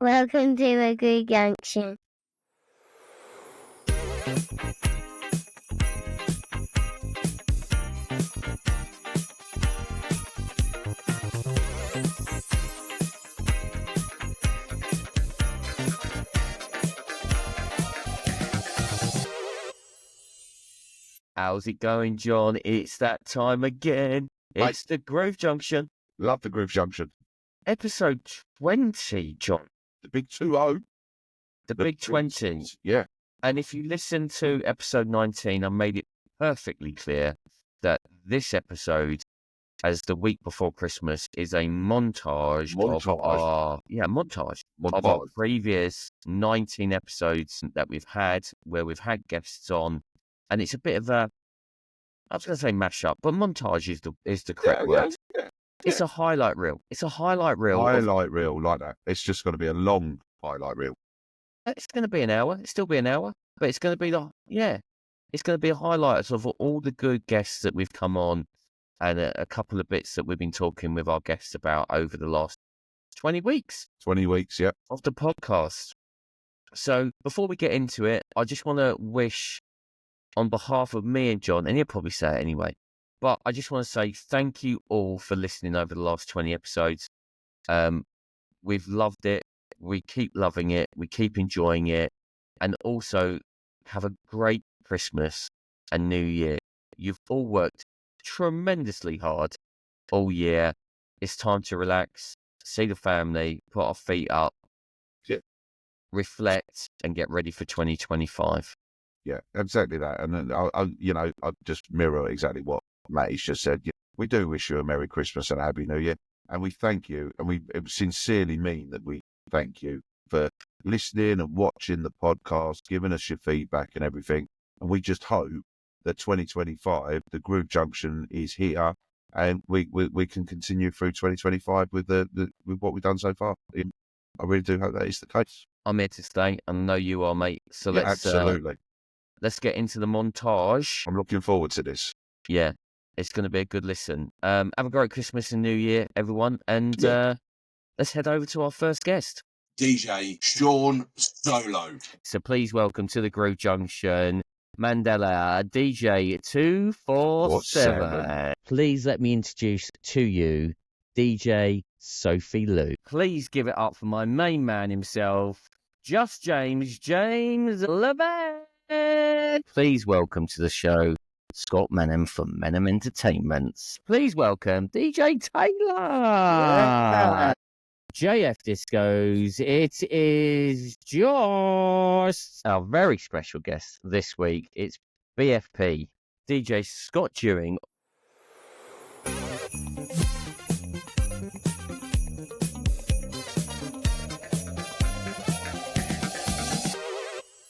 Welcome to the Groove Junction. How's it going, John? It's that time again. It's the Groove Junction. Love the Groove Junction. Episode 20, John. The big 2-0. The big 20. Yeah. And if you listen to episode 19, I made it perfectly clear that this episode, as the week before Christmas, is a montage. Of our previous 19 episodes that we've had, where we've had guests on. And it's a bit of a, I was going to say mashup, but montage is the correct word. Yeah. It's a highlight reel. It's a highlight reel. Highlight reel like that. It's just going to be a long highlight reel. It's going to be an hour. It'll still be an hour, but it's going to be it's going to be a highlight of all the good guests that we've come on, and a couple of bits that we've been talking with our guests about over the last 20 weeks. 20 weeks, yeah. Of the podcast. So before we get into it, I just want to wish, on behalf of me and John, and he'll probably say it anyway, but I just want to say thank you all for listening over the last 20 episodes. We've loved it. We keep loving it. We keep enjoying it. And also have a great Christmas and New Year. You've all worked tremendously hard all year. It's time to relax, see the family, put our feet up, reflect, and get ready for 2025. Yeah, exactly that. And then I'll just mirror exactly what Matty's just said. Yeah, we do wish you a Merry Christmas and a Happy New Year. And we thank you. And we sincerely mean that we thank you for listening and watching the podcast, giving us your feedback and everything. And we just hope that 2025, the Groove Junction is here, and we can continue through 2025 with with what we've done so far. I really do hope that is the case. I'm here to stay. I know you are, mate. So yeah, absolutely. Let's get into the montage. I'm looking forward to this. Yeah, it's going to be a good listen. Have a great Christmas and New Year, everyone. And let's head over to our first guest. DJ Sean Solo. So please welcome to the Groove Junction, Mandela DJ 247. Please let me introduce to you DJ Sophie Lou. Please give it up for my main man himself, Just James Levin. Please welcome to the show, Scott Menham from Menham Entertainments. Please welcome DJ Taylor. Yeah. JF Discos, it is just our very special guest this week. It's BFP, DJ Scott Dewing.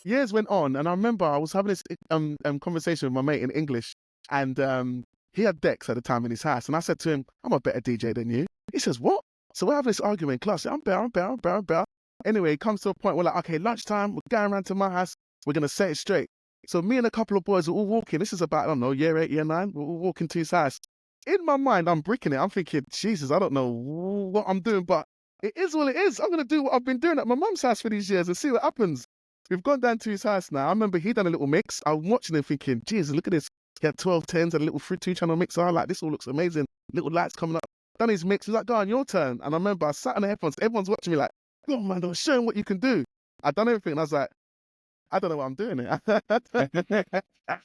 Years went on, and I remember I was having this conversation with my mate in English, and he had decks at the time in his house, and I said to him, I'm a better DJ than you. He says, what? So we're having this argument in class. I'm better. Anyway, it comes to a point where, like, okay, lunchtime, we're going around to my house, we're going to set it straight. So me and a couple of boys are all walking. This is about, I don't know, year 8, year 9. We're all walking to his house. In my mind, I'm bricking it. I'm thinking, Jesus, I don't know what I'm doing, but it is what it is. I'm going to do what I've been doing at my mum's house for these years and see what happens. We've gone down to his house now. I remember he done a little mix. I'm watching him thinking, Jesus, look at this. He had 12 10s and a little 2-channel mixer. I'm like, this all looks amazing. Little lights coming up. Done his mix. He was like, go on, your turn. And I remember I sat on the headphones. Everyone's watching me like, oh man, I was showing what you can do. I done everything. And I was like, I don't know what I'm doing here. I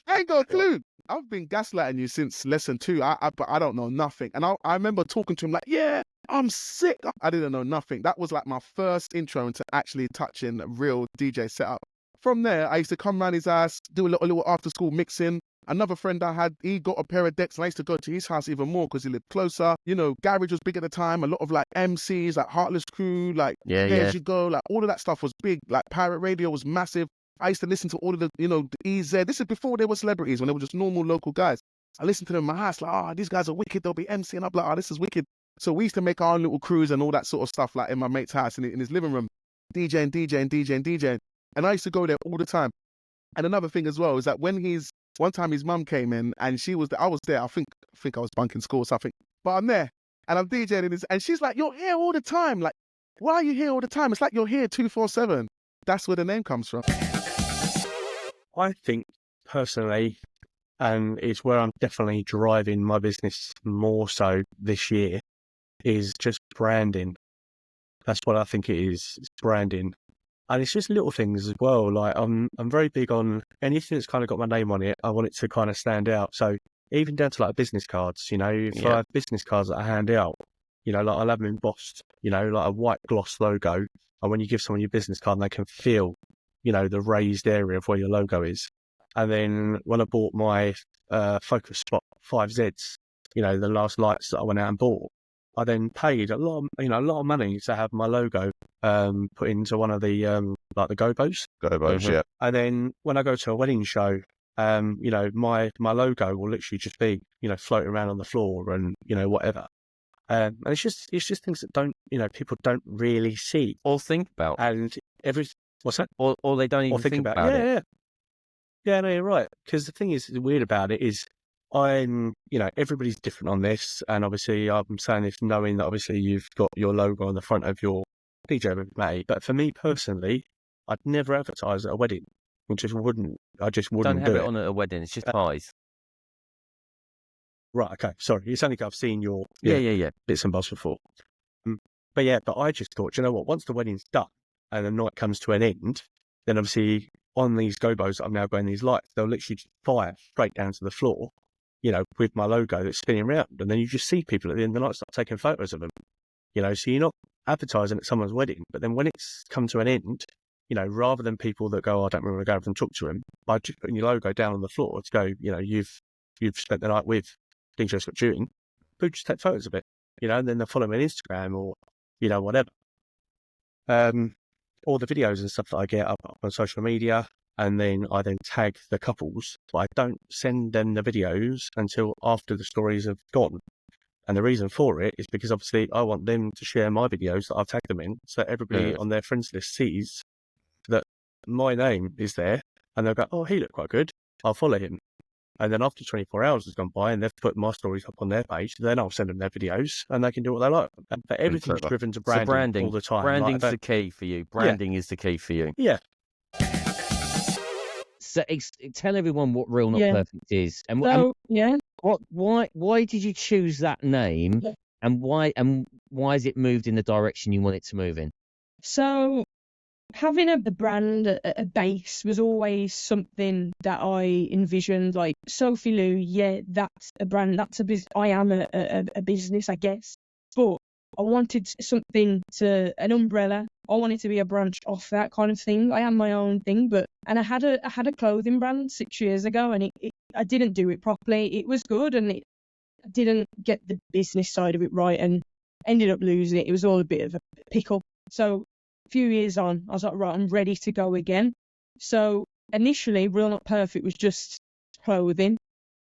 ain't got a clue. I've been gaslighting you since lesson 2. But I don't know nothing. And I remember talking to him like, yeah, I'm sick. I didn't know nothing. That was like my first intro into actually touching a real DJ setup. From there, I used to come around his house, do a little after school mixing. Another friend I had, he got a pair of decks, and I used to go to his house even more because he lived closer. You know, garage was big at the time. A lot of like MCs, like Heartless Crew, like There You Go, like all of that stuff was big. Like Pirate Radio was massive. I used to listen to all of the, the EZ. This is before they were celebrities, when they were just normal local guys. I listened to them in my house, like, these guys are wicked. They'll be MC, and I'm like, this is wicked. So we used to make our own little crews and all that sort of stuff, like in my mate's house in his living room, DJing. And I used to go there all the time. And another thing as well is that one time his mum came in and I was there. I think I was bunking school or something, but I'm there and I'm DJing and she's like, you're here all the time. Like, Why are you here all the time? It's like you're here 247. That's where the name comes from. I think personally, and it's where I'm definitely driving my business more so this year, is just branding. That's what I think it is. It's branding. And it's just little things as well. Like I'm very big on anything that's kind of got my name on it. I want it to kind of stand out. So even down to like business cards, you know, if I have business cards that I hand out, you know, like I'll have them embossed, you know, like a white gloss logo. And when you give someone your business card, they can feel, you know, the raised area of where your logo is. And then when I bought my Focus Spot 5Zs, you know, the last lights that I went out and bought, I then paid a lot of money to have my logo put into one of the like the gobos. Gobos, yeah. And then when I go to a wedding show, you know, my logo will literally just be, you know, floating around on the floor and, you know, whatever. And it's just things that don't, you know, people don't really see or think about. And what's that? Or they don't even think about it. Yeah, no, you're right. Because the thing is weird about it is you know, everybody's different on this. And obviously I'm saying this knowing that obviously you've got your logo on the front of your DJ with Matty. But for me personally, I'd never advertise at a wedding. I just wouldn't Don't have do it on at a wedding. It's just pies. Right, okay. Sorry. It's only 'cause I've seen your Yeah. bits and bobs before. But I just thought, you know what, once the wedding's done and the night comes to an end, then obviously on these gobos that I'm now going these lights, they'll literally just fire straight down to the floor, you know, with my logo that's spinning around. And then you just see people at the end of the night start taking photos of them. You know, so you're not advertising at someone's wedding, but then when it's come to an end, you know, rather than people that go, I don't remember to go over and talk to him, by just putting your logo down on the floor to go, you know, you've spent the night with DJ Scott Chewing, people just take photos of it, you know, and then they'll follow me on Instagram or, you know, whatever. All the videos and stuff that I get up on social media, and then I then tag the couples, but I don't send them the videos until after the stories have gone. And the reason for it is because obviously I want them to share my videos that I've tagged them in, so that everybody on their friends list sees that my name is there, and they'll go, oh, he looked quite good, I'll follow him. And then after 24 hours has gone by and they've put my stories up on their page, then I'll send them their videos and they can do what they like. But everything's driven to branding all the time. Branding's the key for you. Branding is the key for you. Yeah. So tell everyone what Real Not Perfect is. And why did you choose that name? And why has it moved in the direction you want it to move in? So having a brand, a base was always something that I envisioned. Like Sophie Lou, that's a brand, that's a business. I am a business, I guess. But I wanted something an umbrella. I wanted to be a branch off that kind of thing. I am my own thing, and I had a clothing brand 6 years ago, and I didn't do it properly. It was good, and I didn't get the business side of it right, and ended up losing it. It was all a bit of a pickle. So a few years on, I was like, right, I'm ready to go again. So initially, Real Not Perfect was just clothing,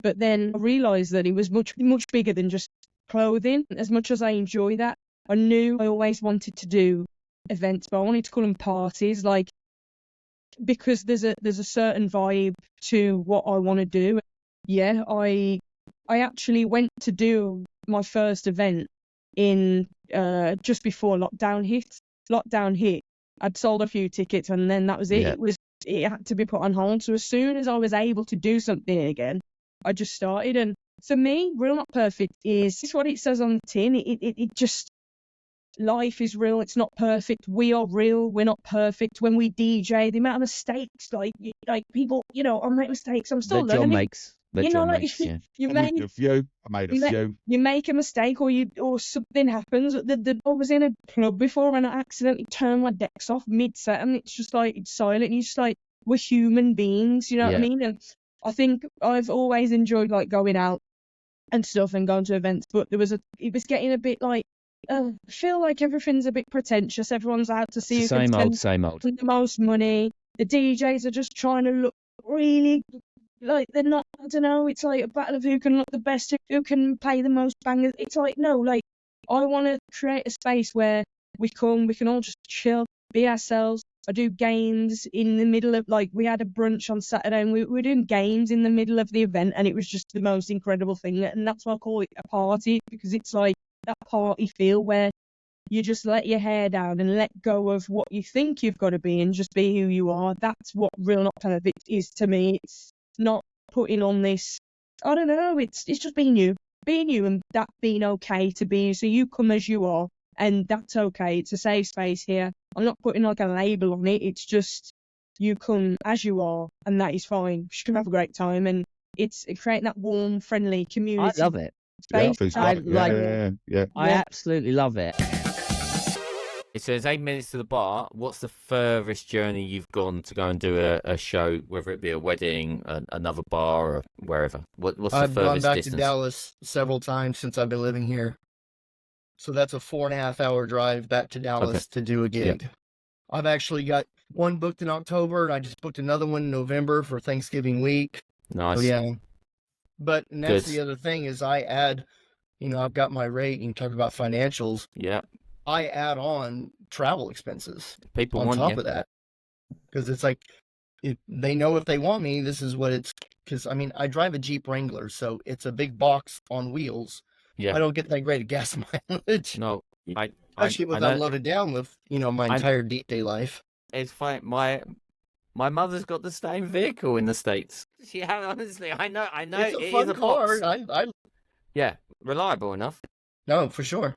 but then I realised that it was much bigger than just clothing. As much as I enjoy that, I knew I always wanted to do events, but I wanted to call them parties, like, because there's a certain vibe to what I want to do. Yeah, I actually went to do my first event in just before lockdown hit. Lockdown hit, I'd sold a few tickets, and then that was it. Yeah. It had to be put on hold. So as soon as I was able to do something again, I just started. And for me, Real Not Perfect is what it says on the tin. It just, life is real. It's not perfect. We are real. We're not perfect. When we DJ, the amount of mistakes, like people, you know, I make mistakes. I'm still learning. John makes. You know, like I made a few. You make a mistake, or something happens. I was in a club before and I accidentally turned my decks off mid-set, and it's just like, it's silent. And you're just like, we're human beings, you know what I mean? And I think I've always enjoyed like going out and stuff and going to events, but it was getting a bit like, I feel like everything's a bit pretentious. Everyone's out to see same old. The most money. The DJs are just trying to look really like they're not. I don't know. It's like a battle of who can look the best, who can play the most bangers. It's like, no, like I want to create a space where we can all just chill, be ourselves. I do games in the middle of, like, we had a brunch on Saturday and we were doing games in the middle of the event, and it was just the most incredible thing. And that's why I call it a party, because it's like that party feel where you just let your hair down and let go of what you think you've got to be and just be who you are. That's what real nocturnal is to me. It's not putting on this, I don't know, it's just being you and that being okay to be you. So you come as you are and that's okay. It's a safe space here. I'm not putting like a label on it. It's just you come as you are and that is fine. You can have a great time and it's creating that warm, friendly community. I love it. Yeah, Space. I think I so. Yeah. I absolutely love it. It says 8 minutes to the bar. What's the furthest journey you've gone to go and do a show, whether it be a wedding, another bar, or wherever? What's the I've gone furthest back distance? to Dallas several times since I've been living here. So that's a 4.5 hour drive back to Dallas to do a gig. I've actually got one booked in October, and I just booked another one in November for Thanksgiving week. Nice. So yeah. But and that's Good. the other thing is I add, I've got my rate, and you talk about financials. Yeah. I add on travel expenses People on want top you. of that. Because it's like, if they know if they want me, this is what it's, because I drive a Jeep Wrangler, so it's a big box on wheels. Yeah. I don't get that great of gas mileage. No. Especially with I I'm know. loaded down with, my entire day life. It's fine. My mother's got the same vehicle in the States. Yeah, honestly, I know. It's a it fun is car. box. Yeah, reliable enough. No, for sure.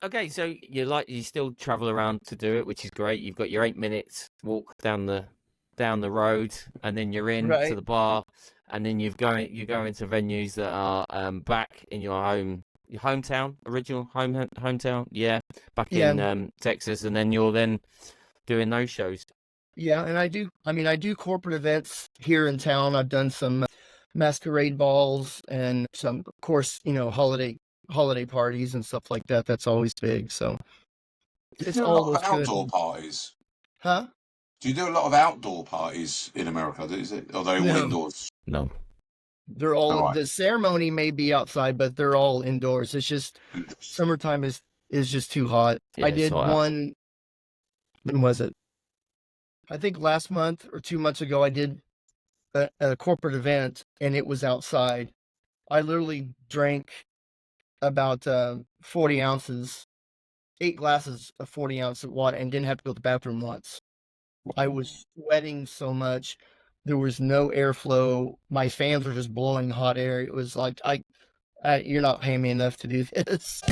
Okay, so you still travel around to do it, which is great. You've got your 8 minutes walk down the road, and then you're in to the bar, and then you go into venues that are back in your hometown, original hometown, back in Texas, and then you're then doing those shows. Yeah, and I do corporate events here in town. I've done some masquerade balls and some, of course, holiday parties and stuff like that. That's always big. So Do you it's do a all lot of those good. outdoor parties? Huh? Do you do a lot of outdoor parties in America? Is it? Are they all No. indoors? No. They're all All right. the ceremony may be outside, but they're all indoors. It's just summertime is just too hot. Yeah, I it's did hot out. one. When was it? I think last month or 2 months ago, I did a corporate event, and it was outside. I literally drank about 40 ounces, 8 glasses of 40 ounce of water, and didn't have to go to the bathroom once. I was sweating so much. There was no airflow. My fans were just blowing hot air. It was like, you're not paying me enough to do this.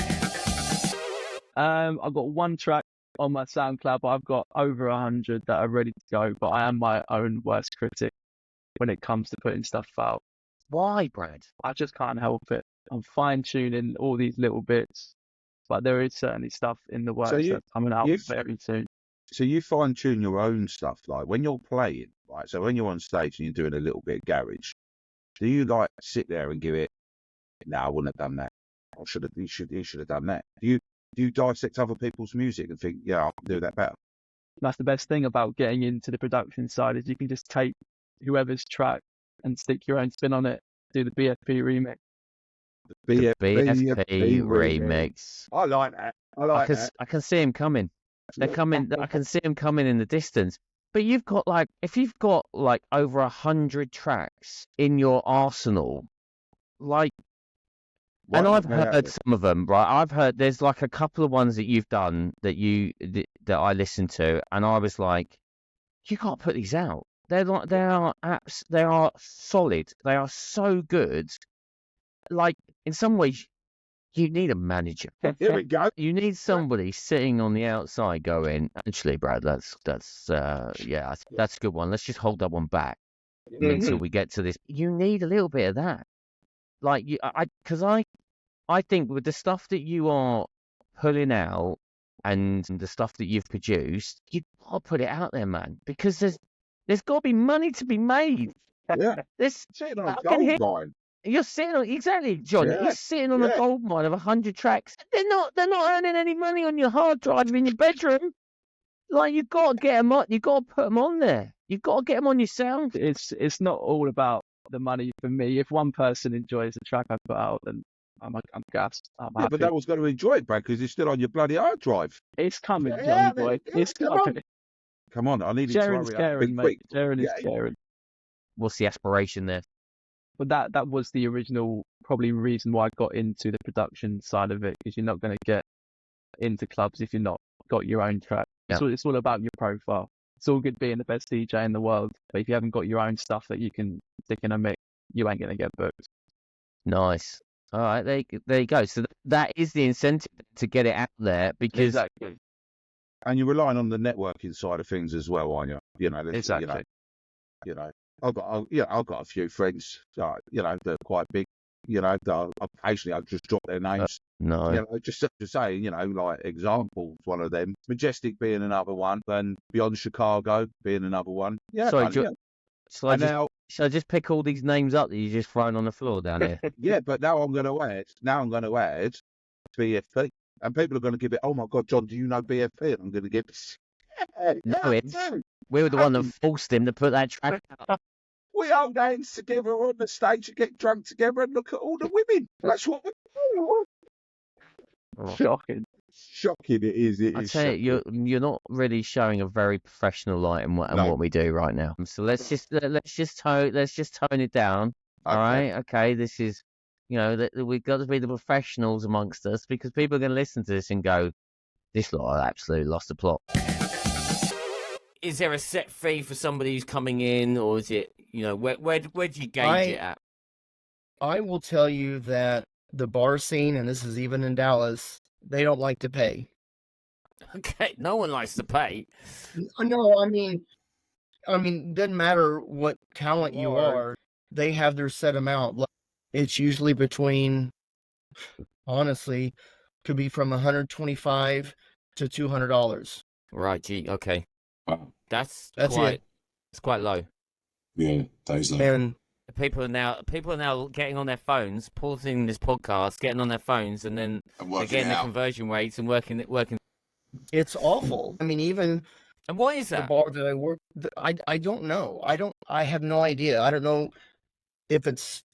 I've got one track on my SoundCloud, but I've got over 100 that are ready to go. But I am my own worst critic when it comes to putting stuff out. Why, Brad? I just can't help it. I'm fine tuning all these little bits, but there is certainly stuff in the works that's coming out very soon. So you fine tune your own stuff, like when you're playing, right? So when you're on stage and you're doing a little bit of garage, do you like sit there and give it? No, I wouldn't have done that. You should have done that. Do you dissect other people's music and think, yeah, I can do that better? That's the best thing about getting into the production side is you can just take whoever's track and stick your own spin on it. Do the BFP remix. The BFP remix. I like that. I can see him coming. They're coming. I can see him coming in the distance. But if you've got over 100 tracks in your arsenal, and I've heard some of them, right? I've heard there's a couple of ones that you've done that I listened to, and I was like, you can't put these out. They are solid. They are so good. In some ways, you need a manager. Here we go. You need somebody sitting on the outside going, actually, Brad, that's a good one. Let's just hold that one back until we get to this. You need a little bit of that. Because I think with the stuff that you are pulling out and the stuff that you've produced, you've got to put it out there, man, because there's got to be money to be made. Yeah. Sitting on a gold mine. You're sitting on exactly, John. Yeah. You're sitting on a gold mine of 100 tracks. They're not earning any money on your hard drive in your bedroom. You've got to get them on. You've got to put them on there. You've got to get them on your sound. It's not all about the money for me. If one person enjoys the track I put out, then I'm gassed. I'm happy. But no one's going to enjoy it, Brad, because it's still on your bloody hard drive. It's coming, Johnny boy. It's coming. Come on, I need to Jaren's caring, mate. Jaren is caring. What's the aspiration there? But that was the original probably reason why I got into the production side of it, because you're not going to get into clubs if you're not got your own track. Yeah. It's all about your profile. It's all good being the best DJ in the world, but if you haven't got your own stuff that you can stick in a mix, you ain't gonna get booked. Nice. All right, there you go. So that is the incentive to get it out there, because Exactly. And you're relying on the networking side of things as well, aren't you? Exactly. I've got a few friends, that are quite big. Occasionally I just drop their names. no. Just to say, like examples, one of them, Majestic being another one, and Beyond Chicago being another one. Yeah. Sorry, buddy, Shall I just pick all these names up that you just thrown on the floor down here? yeah, but now I'm going to add BFP, and people are going to give it. Oh my God, John, do you know BFP? And I'm going to give it. No, we were the one that forced him to put that track out. We hold hands together on the stage and get drunk together and look at all the women. That's what we do. Shocking. Shocking it is. I tell you, you're not really showing a very professional light in what we do right now. So let's just tone it down. All right, okay. This is, we've got to be the professionals amongst us, because people are going to listen to this and go, "This lot absolutely lost the plot." Is there a set fee for somebody who's coming in, or is it, where do you gauge it at? I will tell you that the bar scene, and this is even in Dallas, they don't like to pay. Okay, no one likes to pay. No, I mean, doesn't matter what talent you are, they have their set amount. It's usually between, honestly, could be from $125 to $200. Right, gee, okay. Wow. That's it. It's quite low. Yeah, that is low. And People are now getting on their phones, pausing this podcast, getting on their phones, and then And they're working getting it the out. conversion rates and working. it's awful. I mean, even And why is the that? bar that I work, I don't know. I have no idea. I don't know if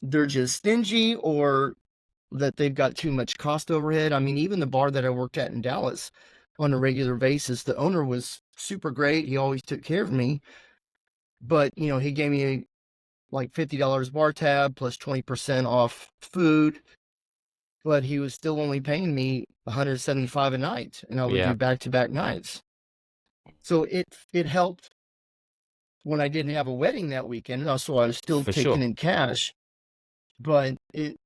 they're just stingy or that they've got too much cost overhead. I mean, even the bar that I worked at in Dallas on a regular basis, the owner was super great. He always took care of me. But, he gave me like $50 bar tab plus 20% off food. But he was still only paying me $175 a night, and I would do back-to-back nights. So it helped when I didn't have a wedding that weekend. So I was still For taking sure. in cash, but it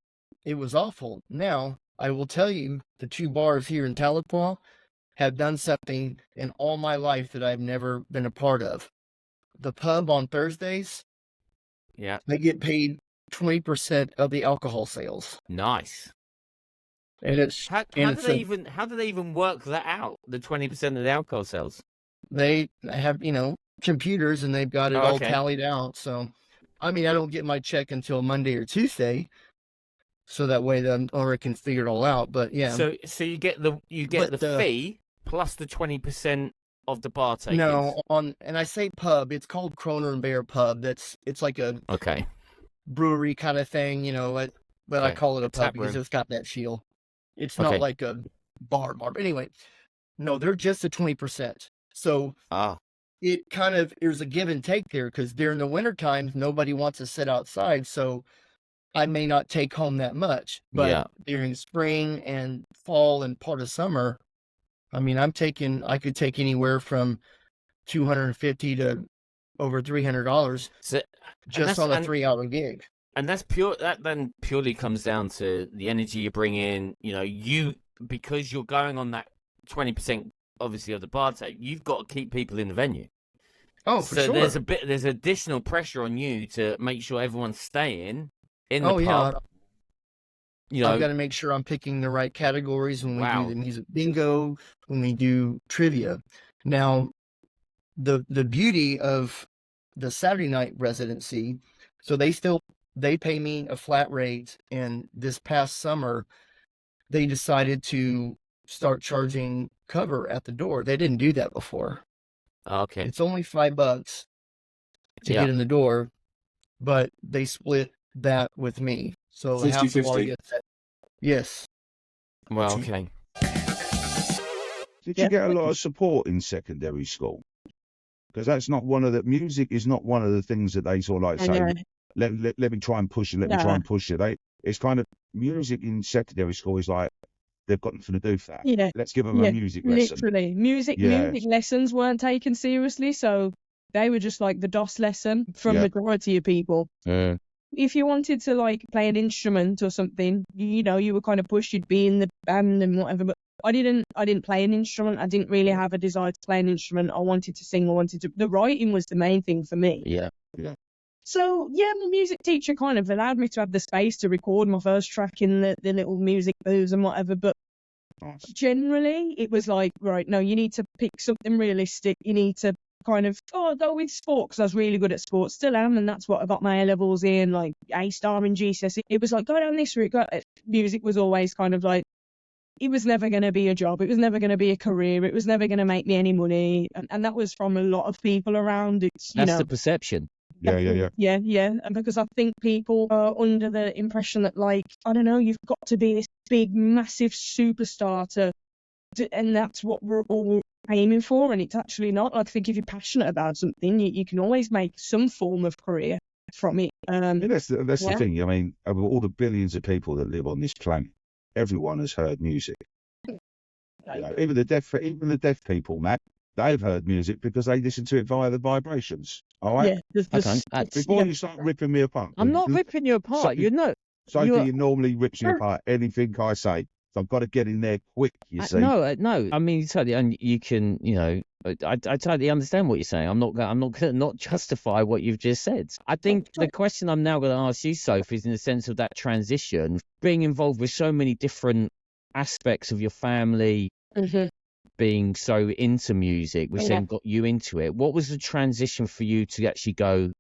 was awful. Now, I will tell you, the two bars here in Tahlequah have done something in all my life that I've never been a part of. The pub on Thursdays, Yeah, they get paid 20% of the alcohol sales. nice. And it's How and do it's they even work that out? The 20% of the alcohol sales. they have, computers, and they've got it Oh, all okay. tallied out. So, I mean, I don't get my check until Monday or Tuesday, so that way the owner can figure it all out. But yeah, So you get the But the- fee plus the 20% of the bar takings. no, and I say pub, it's called Kroner and Bear Pub. It's like a Okay. brewery kind of thing, but I Okay, call it a a pub tap because room. it's got that shield. It's Okay. not like a bar. But anyway, no, they're just a 20%. So it kind of, there's a give and take there, because during the winter times, nobody wants to sit outside. So I may not take home that much, but Yeah. during spring and fall and part of summer, I mean, I could take anywhere from $250 to over $300 So just on a 3-hour gig. And that's pure. That then purely comes down to the energy you bring in. Because you're going on that 20%, obviously, of the bar take. You've got to keep people in the venue. Oh, for So sure. there's additional pressure on you to make sure everyone's staying in the Oh, yeah. pub. I've got to make sure I'm picking the right categories when we Wow. do the music bingo, when we do trivia. Now, the beauty of the Saturday night residency, so they pay me a flat rate, and this past summer, they decided to start charging cover at the door. They didn't do that before. Okay. It's only $5 to Yeah. get in the door, but they split that with me. So half the bar 50-50. gets that. Yes. Well, okay. Did you get a lot of support in secondary school? Because that's not music is not one of the things that they sort of like I say, know. let me try and push it, let me try and push it. It's kind of, music in secondary school is like, they've got nothing to do for that. Yeah. Let's give them a music lesson. Literally. Music lessons weren't taken seriously, so they were just like the DOS lesson from majority of people. If you wanted to like play an instrument or something, you know, you were kind of pushed, you'd be in the band and whatever, but I didn't play an instrument. I didn't really have a desire to play an instrument. I wanted to sing. The writing was the main thing for me. Yeah. So yeah, my music teacher kind of allowed me to have the space to record my first track in the little music booths and whatever, but generally it was like, right, no, you need to pick something realistic. You need to kind of, go with sport, because I was really good at sport, still am, and that's what I got my A-levels in, like A-star in GCSE. It was like, go down this route. Music was always kind of like, it was never going to be a job. It was never going to be a career. It was never going to make me any money. And that was from a lot of people around. That's the perception. Yeah. And because I think people are under the impression that, like, I don't know, you've got to be this big, massive superstar and that's what we're all aiming for. And it's actually not. Like, I think if you're passionate about something, you can always make some form of career from it. That's the thing. I mean, of all the billions of people that live on this planet, everyone has heard music. You know, even the deaf people, Matt, they've heard music because they listen to it via the vibrations. All right. Before you start ripping me apart, I'm not ripping you apart. Sophie normally rips me apart. Anything I say, so I've got to get in there quick. You see? No. I mean, totally, and you can, you know, I totally understand what you're saying. I'm not going to not justify what you've just said. I think the question I'm now going to ask you, Sophie, is in the sense of that transition, being involved with so many different aspects of your family, being so into music, which then got you into it. What was the transition for you to actually go,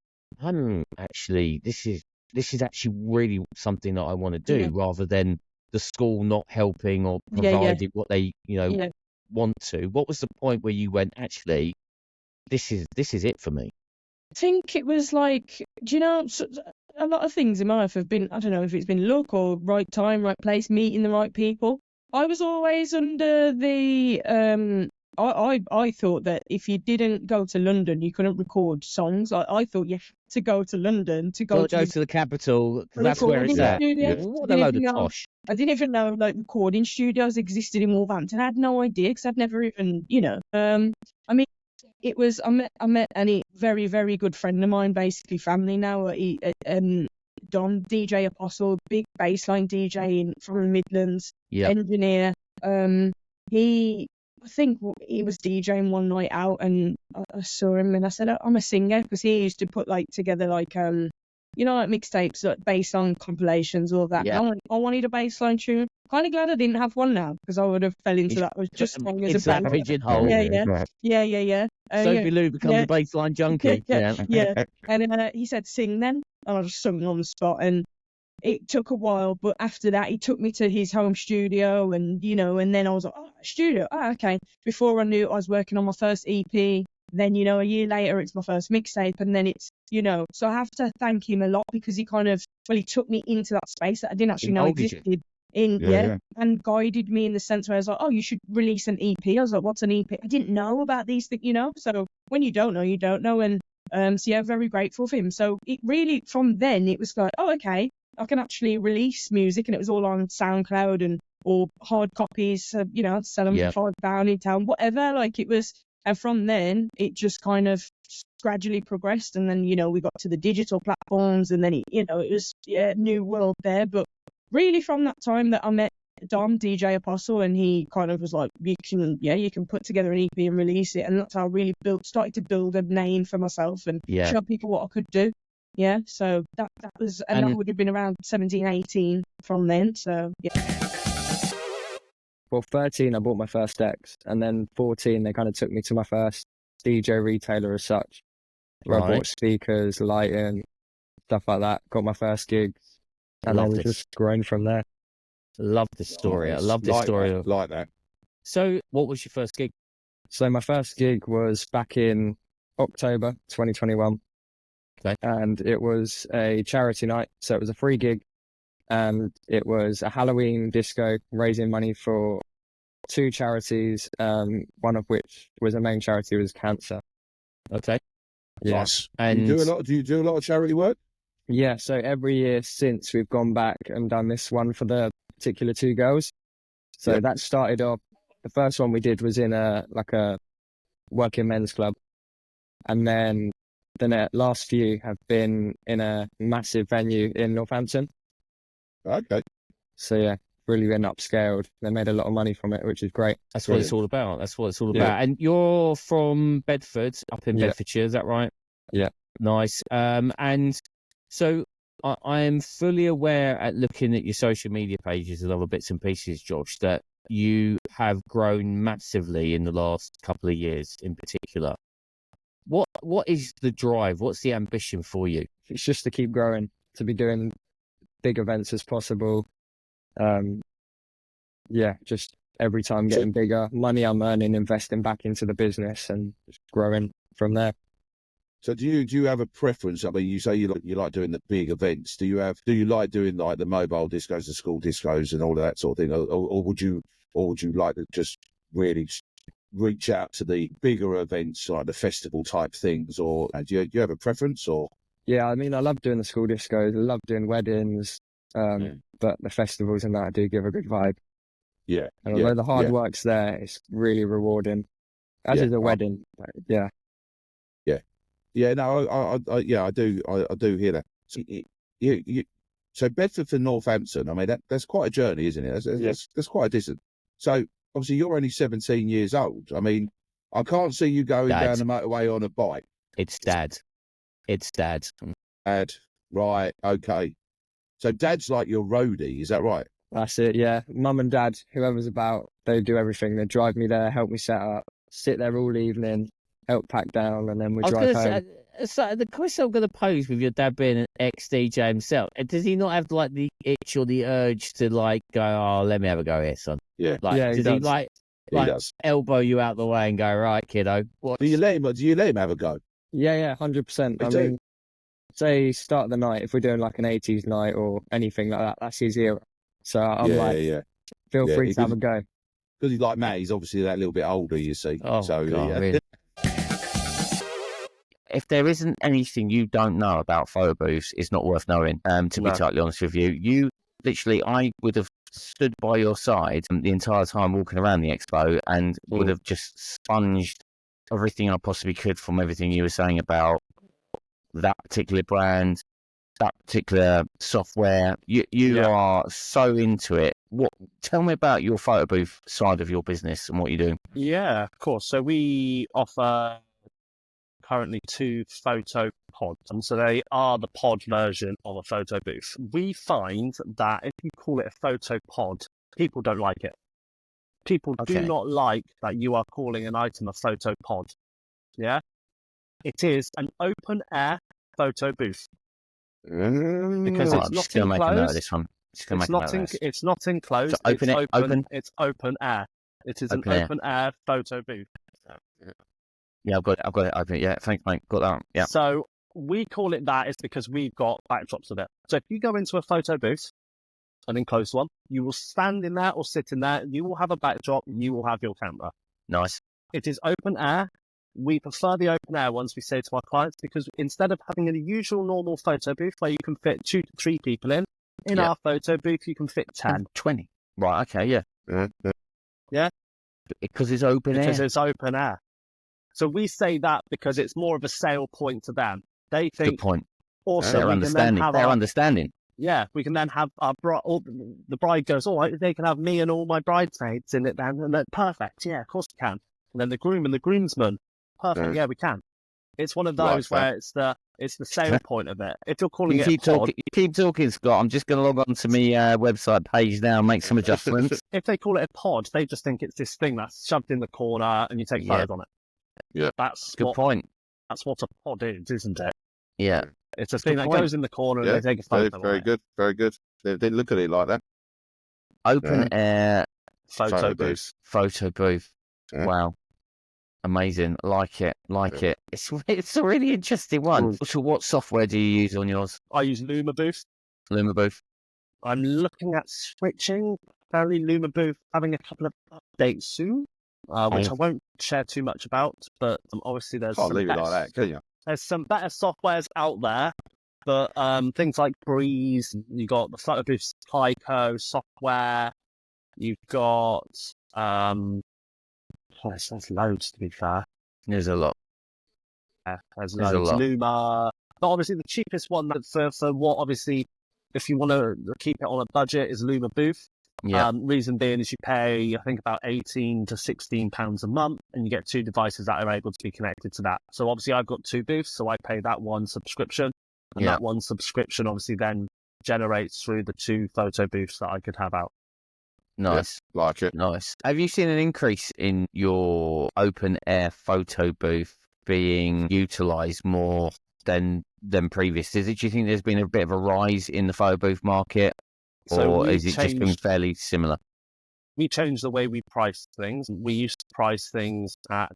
actually, this is actually really something that I want to do, rather than the school not helping or providing what they, want to? What was the point where you went, actually, this is it for me? I think it was like, do you know, a lot of things in my life have been, I don't know if it's been luck or right time, right place, meeting the right people. I was always under the, I thought that if you didn't go to London, you couldn't record songs. I thought you had to go to London to go to the capital. That's where it's at. What a load of tosh. I didn't even know like recording studios existed in Wolverhampton. I had no idea because I'd never even, I mean, it was, I met a very, very good friend of mine, basically family now. Don, DJ Apostle, big bassline DJ from the Midlands, engineer. I think he was DJing one night out, and I saw him, and I said, I'm a singer, because he used to put like together like like mixtapes, like bassline compilations, all that. I wanted a bassline tune. Kind of glad I didn't have one now, because I would have fell into that. I was just strong as a band. Pigeonhole. Yeah. Sophie Lou becomes a bassline junkie. And he said, sing then. And I just sung on the spot, and it took a while, but after that he took me to his home studio, and and then I was like, studio, okay. Before I knew it, I was working on my first EP. Then a year later it's my first mixtape, and then it's so I have to thank him a lot, because he kind of he took me into that space that I didn't actually know existed. And guided me in the sense where I was like, you should release an EP. I was like, what's an EP? I didn't know about these things, so when you don't know, you don't know. And very grateful for him. So it really, from then, it was like, okay, I can actually release music, and it was all on SoundCloud or hard copies. I'd sell them for £5 in town, whatever. Like it was, and from then it just kind of gradually progressed, and then we got to the digital platforms, and then it was new world there. But really, from that time that I met Dom, DJ Apostle, and he kind of was like, you can put together an EP and release it, and that's how I really started to build a name for myself and show people what I could do. So that was, and that would have been around 17, 18 from then. So Well, 13, I bought my first decks, and then 14, they kind of took me to my first DJ retailer as such, where I bought speakers, lighting, stuff like that. Got my first gigs, and then just grown from there. Love this story. I love this story. Like that. So, what was your first gig? So, my first gig was back in October 2021. Okay. And it was a charity night. So, it was a free gig. And it was a Halloween disco, raising money for 2 charities, one of which was a main charity, was cancer. Okay. Yes. And do you do a lot of charity work? Yeah, so every year since, we've gone back and done this one for the particular 2 girls. So Yeah. that started off. The first one we did was in a working men's club, and then the last few have been in a massive venue in Northampton. Okay. So yeah, really been upscaled. They made a lot of money from it, which is great. That's what it's all about. That's what it's all Yeah. about. And you're from Bedford, up in Yeah. Bedfordshire, is that right? Yeah. Nice. And so I am fully aware at looking at your social media pages and other bits and pieces, Josh, that you have grown massively in the last couple of years in particular. What is the drive? What's the ambition for you? It's just to keep growing, to be doing big events as possible. Yeah, just every time getting bigger. Money I'm earning, investing back into the business and just growing from there. So do you have a preference? I mean, you say you like doing the big events. Do you like doing like the mobile discos, the school discos, and all of that sort of thing, or would you like to just really reach out to the bigger events like the festival type things, or do you have a preference? Or Yeah, I mean, I love doing the school discos. I love doing weddings, but the festivals and that do give a good vibe. Yeah, and although the hard work's there, it's really rewarding. As is a wedding. Yeah. Yeah, no, I do hear that. So so Bedford to Northampton, I mean, that's quite a journey, isn't it? That's quite a distance. So obviously you're only 17 years old. I mean, I can't see you going down the motorway on a bike. It's Dad. Dad, right, okay. So Dad's like your roadie, is that right? That's it, yeah. Mum and Dad, whoever's about, they do everything. They drive me there, help me set up, sit there all evening, help pack down, and then we drive home. So the question I'm going to pose with your dad being an ex-DJ himself, does he not have like the itch or the urge to like go, oh, let me have a go here, son? Yeah. Like, Yeah, does he like elbow you out the way and go, right, kiddo? Do you let him have a go? Yeah, 100%. I mean, say start of the night, if we're doing like an 80s night or anything like that, that's his era. So I'm feel free to have a go. Because he's like Matt, he's obviously that little bit older, you see. Oh, so, God, really? If there isn't anything you don't know about photo booths, it's not worth knowing, to be totally honest with you. I would have stood by your side the entire time walking around the expo and would have just sponged everything I possibly could from everything you were saying about that particular brand, that particular software. You are so into it. Tell me about your photo booth side of your business and what you do. Yeah, of course. So we offer currently 2 photo pods, and so they are the pod version of a photo booth. We find that if you call it a photo pod, people don't like it. People do not like that you are calling an item a photo pod. Yeah, it is an open air photo booth because it's not enclosed. It's not enclosed. So open. It's open air. It is an open air photo booth. Yeah, I've got it open. Yeah, thanks, mate. Got that. Yeah. So we call it that is because we've got backdrops of it. So if you go into a photo booth, an enclosed one, you will stand in there or sit in there. You will have a backdrop. You will have your camera. Nice. It is open air. We prefer the open air ones, we say to our clients, because instead of having a usual normal photo booth where you can fit 2 to 3 people in our photo booth, you can fit 10. 20. Right, okay, yeah. Yeah? Because it's open air. Because it's open air. So we say that because it's more of a sale point to them. They think, good point. Also, Their understanding. Yeah, we can then have our the bride goes, all right, they can have me and all my bridesmaids in it then, and then perfect. Yeah, of course we can. And then the groom and the groomsmen, perfect. Yeah, we can. It's one of those where it's the sale point of it. If you're calling you keep talking, Scott. I'm just going to log on to my website page now and make some adjustments. If they call it a pod, they just think it's this thing that's shoved in the corner and you take photos on it. Yeah, that's good point. That's what a pod is, isn't it? Yeah, it's a thing that goes in the corner and they take a photo. Very good. They didn't look at it like that. Open air photo booth. Photo booth. Yeah. Wow. Amazing. Like it. It's a really interesting one. So what software do you use on yours? I use Luma Booth. Lumabooth. I'm looking at switching. Apparently Luma Booth having a couple of updates soon, which I won't share too much about, but obviously there's can't leave it like that, can you? There's some better softwares out there, but things like Breeze, you got the Photo Booth Tyco software, You've got there's loads to be fair. There's a lot. There's There's a loads. lot. Luma, but obviously the cheapest one for what obviously, if you want to keep it on a budget, is Luma Booth. Yeah. Reason being is you pay, I think, about £18 to £16 a month, and you get 2 devices that are able to be connected to that. So obviously I've got 2 booths, so I pay that one subscription, and that one subscription obviously then generates through the 2 photo booths that I could have out. Nice. Yeah, like it. Nice. Have you seen an increase in your open air photo booth being utilised more than previous? Do you think there's been a bit of a rise in the photo booth market, or is it just been fairly similar? We changed the way we price things. We used to price things at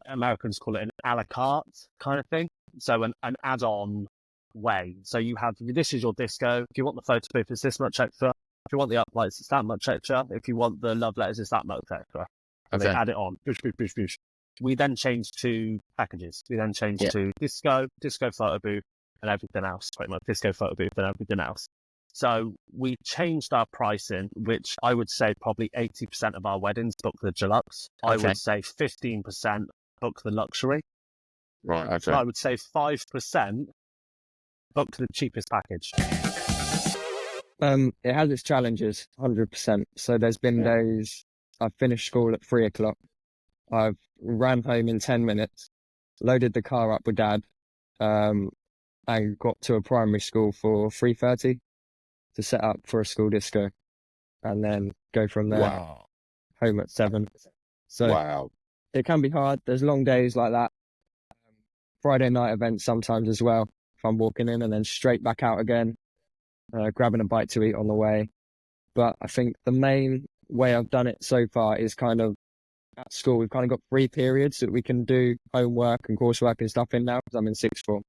Americans call it an a la carte kind of thing. So an add-on way. So you have, this is your disco. If you want the photo booth, it's this much extra. If you want the uplights, it's that much extra. If you want the love letters, it's that much extra. And they add it on. Boosh, boosh, boosh, boosh. We then changed to packages. We then changed to disco photo booth, and everything else. Pretty much disco photo booth and everything else. So we changed our pricing, which I would say probably 80% of our weddings book the deluxe. I would say 15% book the luxury. Right, okay. So I would say 5% book the cheapest package. It has its challenges, 100%. So there's been days I've finished school at 3 o'clock. I've ran home in 10 minutes, loaded the car up with Dad, and got to a primary school for 3:30 to set up for a school disco, and then go from there home at 7. So it can be hard. There's long days like that. Friday night events sometimes as well, if I'm walking in, and then straight back out again, grabbing a bite to eat on the way. But I think the main way I've done it so far is kind of at school. We've kind of got 3 periods that we can do homework and coursework and stuff in now, because I'm in 6th form.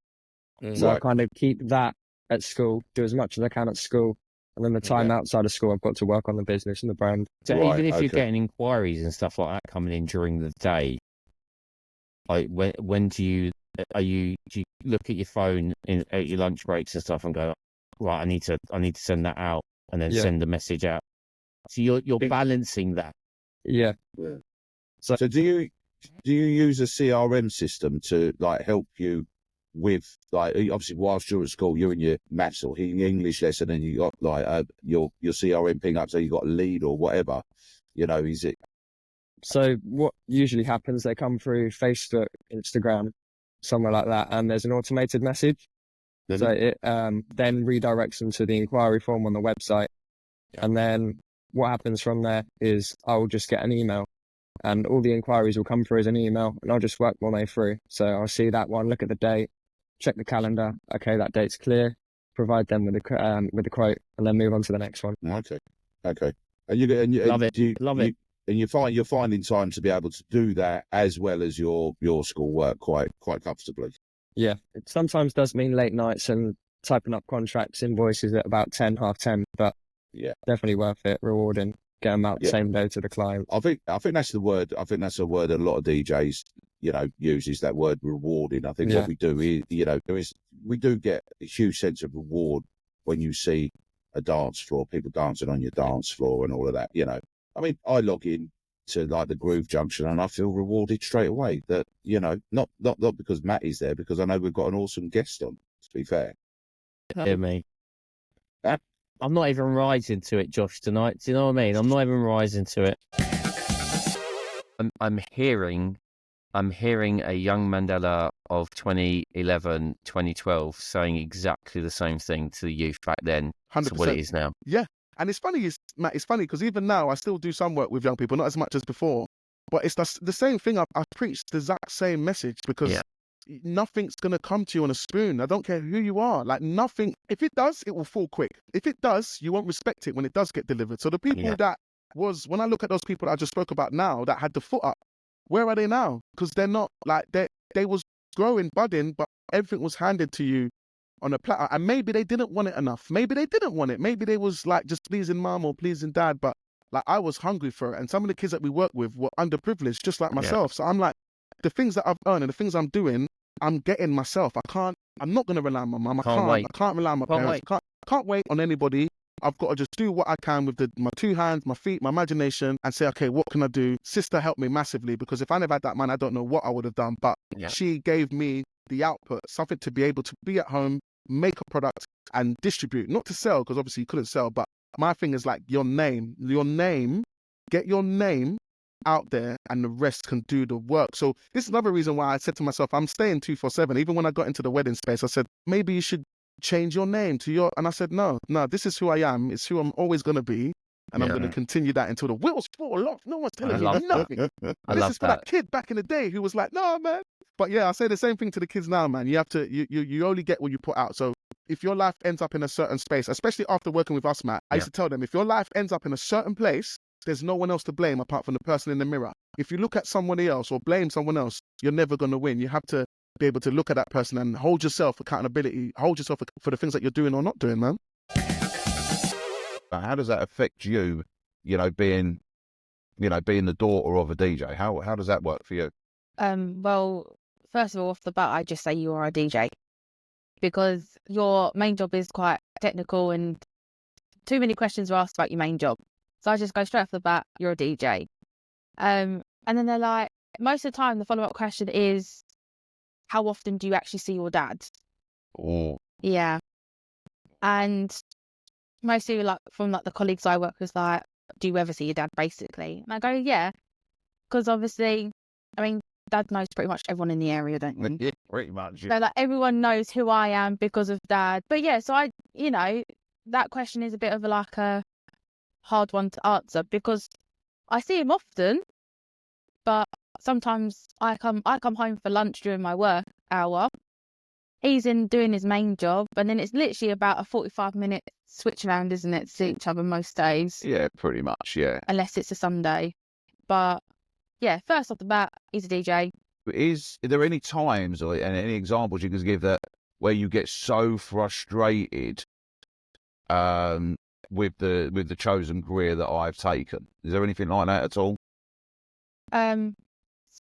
So I kind of keep that at school, do as much as I can at school, and then the time outside of school I've got to work on the business and the brand. So even if you're getting inquiries and stuff like that coming in during the day, like when do you look at your phone at your lunch breaks and stuff and go, right, I need to send that out, and then send the message out? So you're balancing that. Yeah. So do you use a CRM system to like help you with, like, obviously whilst you're at school, you're in your maths or English lesson, and you got like your CRM ping up, so you got a lead or whatever, is it? So what usually happens, they come through Facebook, Instagram, somewhere like that, and there's an automated message. So it then redirects them to the inquiry form on the website. And then what happens from there is I'll just get an email, and all the inquiries will come through as an email, and I'll just work my way through. So I'll see that one, look at the date, check the calendar. Okay, that date's clear. Provide them with the quote, and then move on to the next one. Okay. And you love it. And you're finding time to be able to do that as well as your schoolwork quite comfortably. Yeah, it sometimes does mean late nights and typing up contracts, invoices at about 10, half 10, but definitely worth it, rewarding, get them out the same day to the client. I think that's the word. I think that's a word that a lot of DJs, uses, that word rewarding. I think what we do is, we do get a huge sense of reward when you see a dance floor, people dancing on your dance floor and all of that. I mean, I log in to like the Groove Junction and I feel rewarded straight away. That not because Matty's there, because I know we've got an awesome guest on. To be fair, hear me. I'm not even rising to it, Josh, tonight. Do you know what I mean? I'm not even rising to it. I'm hearing a young Mandela of 2011, 2012 saying exactly the same thing to the youth back then 100%. to what it is now. Yeah. And it's funny, Matt, it's funny because even now I still do some work with young people, not as much as before, but it's the same thing. I preach the exact same message, because nothing's going to come to you on a spoon. I don't care who you are. Like, nothing, if it does, it will fall quick. If it does, you won't respect it when it does get delivered. So the people that when I look at those people that I just spoke about now that had the foot up, where are they now? Because they're not, like, they was growing, budding, but everything was handed to you on a platter, and maybe they didn't want it enough. Maybe they didn't want it. Maybe they was like just pleasing mum or pleasing dad, but like I was hungry for it. And some of the kids that we work with were underprivileged, just like myself. So I'm like, the things that I've earned and the things I'm doing, I'm getting myself. I'm not going to rely on my mum. I can't rely on my parents. I can't wait on anybody I've got to just do what I can with my two hands, my feet, my imagination, and say, okay, what can I do? Sister helped me massively, because if I never had that man, I don't know what I would have done. But she gave me the output, something to be able to be at home, make a product and distribute, not to sell, because obviously you couldn't sell, but my thing is like your name, get your name out there, and the rest can do the work. So this is another reason why I said to myself, I'm staying 247. Even when I got into the wedding space, I said, maybe you should change your name to your, and I said, no, this is who I am. It's who I'm always going to be. And I'm going to continue that until the wheels fall off. No one's telling me nothing. This is for that kid back in the day who was like, no, man. But yeah, I say the same thing to the kids now, man. You have to, you only get what you put out. So if your life ends up in a certain space, especially after working with us, Matt, I used to tell them, if your life ends up in a certain place, there's no one else to blame apart from the person in the mirror. If you look at somebody else or blame someone else, you're never going to win. You have to be able to look at that person and hold yourself accountability, hold yourself for the things that you're doing or not doing, man. How does that affect you, being the daughter of a DJ? How does that work for you? Well, first of all, off the bat, I just say you are a DJ, because your main job is quite technical and too many questions are asked about your main job. So I just go straight off the bat, you're a DJ. And then they're like, most of the time, the follow-up question is, how often do you actually see your dad? Oh. Yeah. And mostly from the colleagues I work with, like, do you ever see your dad, basically? And I go, yeah. Because obviously, I mean, dad knows pretty much everyone in the area, don't you? Yeah, pretty much. So everyone knows who I am because of dad. But yeah, so that question is a bit of a hard one to answer, because I see him often, but sometimes I come home for lunch during my work hour. He's in doing his main job, and then it's literally about a 45-minute switch around, isn't it, to see each other most days? Yeah, pretty much, yeah. Unless it's a Sunday. But yeah, first off the bat, he's a DJ. Are there any times or any examples you can give that where you get so frustrated with the chosen career that I've taken? Is there anything like that at all?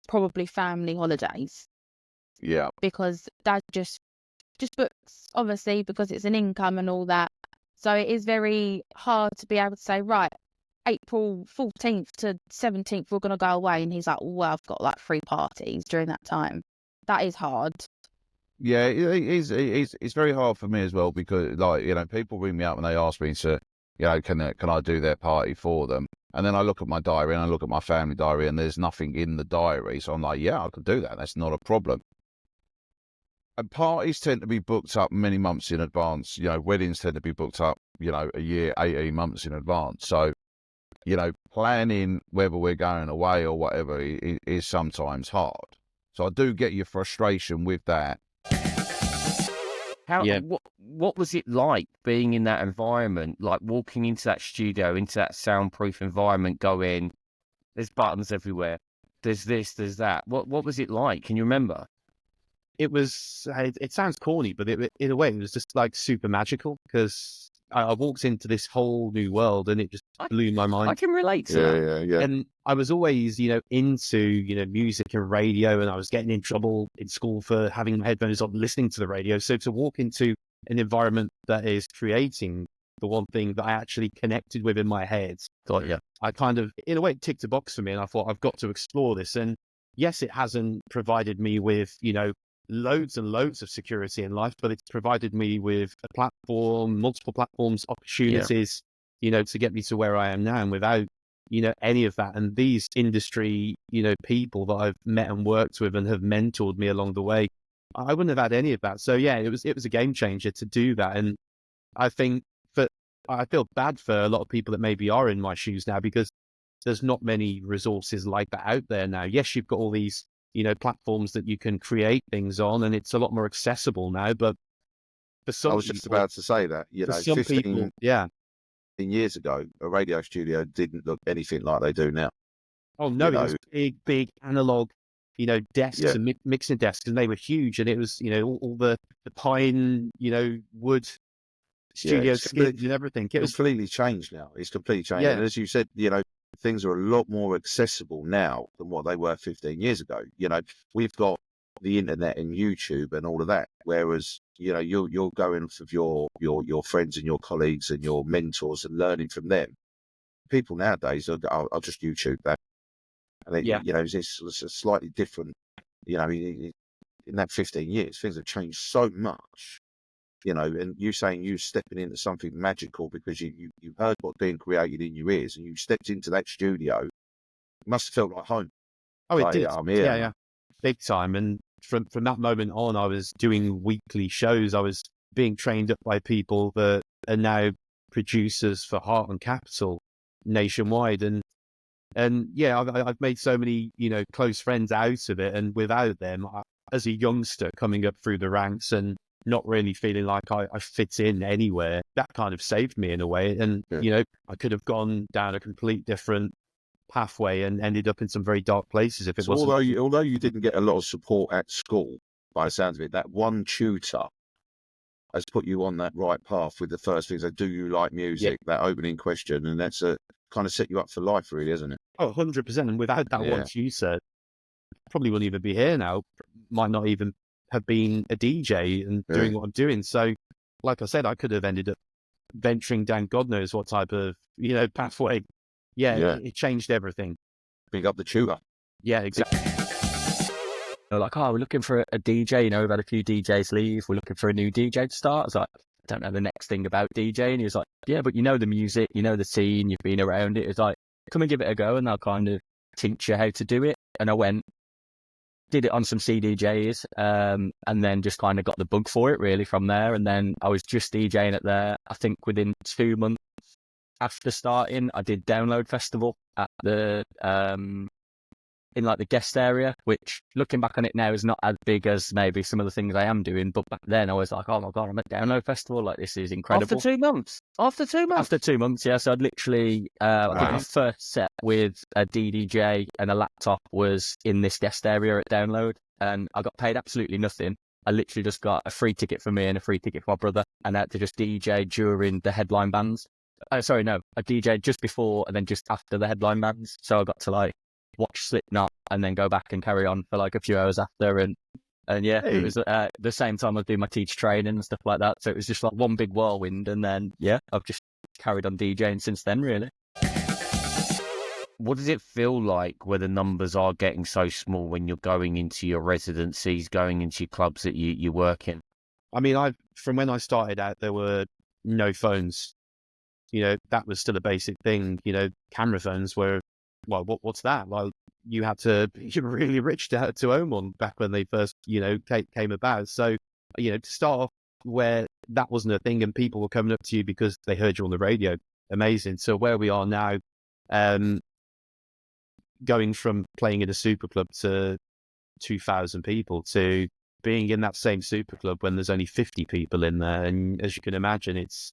Probably family holidays. Yeah. Because dad just books, obviously, because it's an income and all that. So it is very hard to be able to say, right, April 14th to 17th, we're going to go away. And he's like, well, I've got 3 parties during that time. That is hard. Yeah, it's very hard for me as well, because people ring me up and they ask me to, can I do their party for them? And then I look at my diary and I look at my family diary and there's nothing in the diary. So I'm like, yeah, I could do that. That's not a problem. And parties tend to be booked up many months in advance. Weddings tend to be booked up, a year, 18 months in advance. So, planning whether we're going away or whatever is sometimes hard. So I do get your frustration with that. What was it like being in that environment, like walking into that studio, into that soundproof environment, going, there's buttons everywhere, there's this, there's that. What was it like? Can you remember? It sounds corny, but in a way, it was just super magical, because I walked into this whole new world and it just blew my mind. I can relate to that. Yeah. And I was always, into, music and radio, and I was getting in trouble in school for having my headphones on, listening to the radio. So to walk into an environment that is creating the one thing that I actually connected with in my head, I kind of, in a way, it ticked a box for me, and I thought, I've got to explore this. And yes, it hasn't provided me with, loads and loads of security in life, but it's provided me with a platform, multiple platforms, opportunities, to get me to where I am now. And without, any of that, and these industry, people that I've met and worked with and have mentored me along the way, I wouldn't have had any of that. So yeah, it was a game changer to do that. And I think I feel bad for a lot of people that maybe are in my shoes now, because there's not many resources like that out there now. Yes, you've got all these, platforms that you can create things on, and it's a lot more accessible now. But for some, I was just about to say that, 15 years ago, a radio studio didn't look anything like they do now. Oh no, it was big analog, desks and mixing desks, and they were huge. And it was, all the pine, wood studio skids and everything. It's completely changed now. It's completely changed. And as you said, things are a lot more accessible now than what they were 15 years ago. We've got, the internet and YouTube and all of that. Whereas, you know, you're going with your friends and your colleagues and your mentors and learning from them. People nowadays I'll just YouTube that, and it, you know, it's a slightly different. You know, in that 15 years, things have changed so much. You know, and you saying you stepping into something magical because you heard what's being created in your ears and you stepped into that studio. It must have felt like home. Oh, it Like, did. I'm here. Yeah, big time. And from that moment on, I was doing weekly shows. I was being trained up by people that are now producers for Heart and Capital nationwide. And yeah, I've made so many, you know, close friends out of it. And without them, as a youngster coming up through the ranks and not really feeling like I fit in anywhere, that kind of saved me in a way. And, you know, I could have gone down a complete different pathway and ended up in some very dark places if it So wasn't. although you didn't get a lot of support at school, by the sounds of it, that one tutor has put you on that right path with the first things. Do you like music? That opening question, and that's a kind of set you up for life, really, isn't it? Oh, 100%. And without that one tutor, probably wouldn't even be here now. Might not even have been a DJ and doing what I'm doing. So, like I said, I could have ended up venturing down God knows what type of, you know, pathway. It changed everything. Big up the tutor. Yeah, exactly. They're like, oh, we're looking for a DJ. You know, we've had a few DJs leave. We're looking for a new DJ to start. I was like, I don't know the next thing about DJing. He was like, yeah, but you know the music, you know the scene, you've been around it. It's like, come and give it a go and I'll kind of teach you how to do it. And I went, did it on some CDJs, and then just kind of got the bug for it really from there. And then I was just DJing it there. I think within 2 months after starting, I did Download Festival at the in like the guest area, which looking back on it now is not as big as maybe some of the things I am doing. But back then I was like, oh my God, I'm at Download Festival. Like, this is incredible. After 2 months? After 2 months? After 2 months, yeah. So I'd literally, I think my first set with a DDJ and a laptop was in this guest area at Download. And I got paid absolutely nothing. I literally just got a free ticket for me and a free ticket for my brother. And I had to just DJ during the headline bands. I DJ just before and then just after the headline bands. So I got to like watch Slipknot and then go back and carry on for like a few hours after. And yeah, it was the same time I was doing my teacher training and stuff like that. So it was just like one big whirlwind. And then, yeah, I've just carried on DJing since then, really. What does it feel like where the numbers are getting so small when you're going into your residencies, going into your clubs that you work in? I mean, from when I started out, there were no phones. You know, that was still a basic thing. You know, camera phones were, well, what's that? Well, you had to be really rich to own one back when they first, you know, came about. So, you know, to start off where that wasn't a thing and people were coming up to you because they heard you on the radio, amazing. So where we are now, going from playing in a super club to 2,000 people to being in that same super club when there's only 50 people in there. And as you can imagine, it's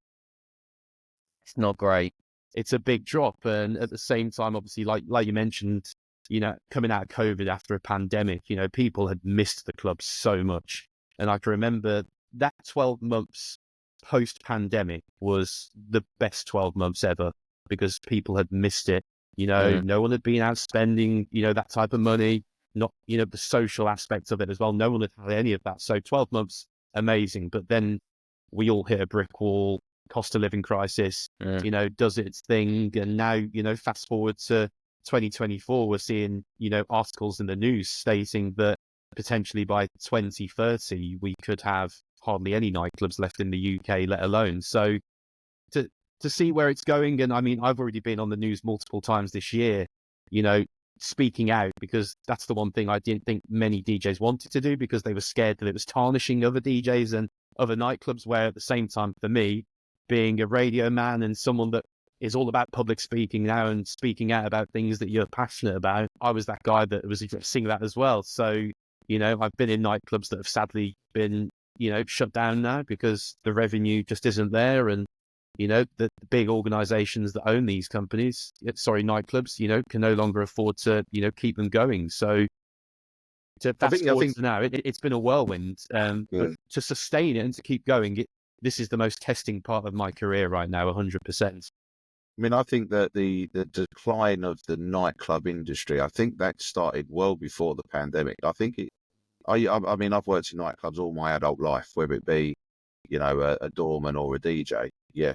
not great. It's a big drop. And at the same time, obviously, like you mentioned, you know, coming out of COVID after a pandemic, you know, people had missed the club so much. And I can remember that 12 months post-pandemic was the best 12 months ever because people had missed it. You know, no one had been out spending, you know, that type of money, not, you know, the social aspects of it as well. No one had had any of that. So 12 months, amazing. But then we all hit a brick wall, cost of living crisis, you know, does its thing. And now, you know, fast forward to 2024, we're seeing, you know, articles in the news stating that potentially by 2030, we could have hardly any nightclubs left in the UK, let alone. So to see where it's going. And I mean, I've already been on the news multiple times this year, you know, speaking out, because that's the one thing I didn't think many DJs wanted to do because they were scared that it was tarnishing other DJs and other nightclubs, where at the same time, for me, being a radio man and someone that is all about public speaking now and speaking out about things that you're passionate about, I was that guy that was addressing that as well. So, you know, I've been in nightclubs that have sadly been, you know, shut down now because the revenue just isn't there. And you know, the big organizations that own these companies, nightclubs, you know, can no longer afford to, you know, keep them going. So to fast forward to now, it's been a whirlwind. But to sustain it and to keep going, this is the most testing part of my career right now, 100%. I mean, I think that the decline of the nightclub industry, I think that started well before the pandemic. I think I mean, I've worked in nightclubs all my adult life, whether it be, a doorman or a DJ. Yeah,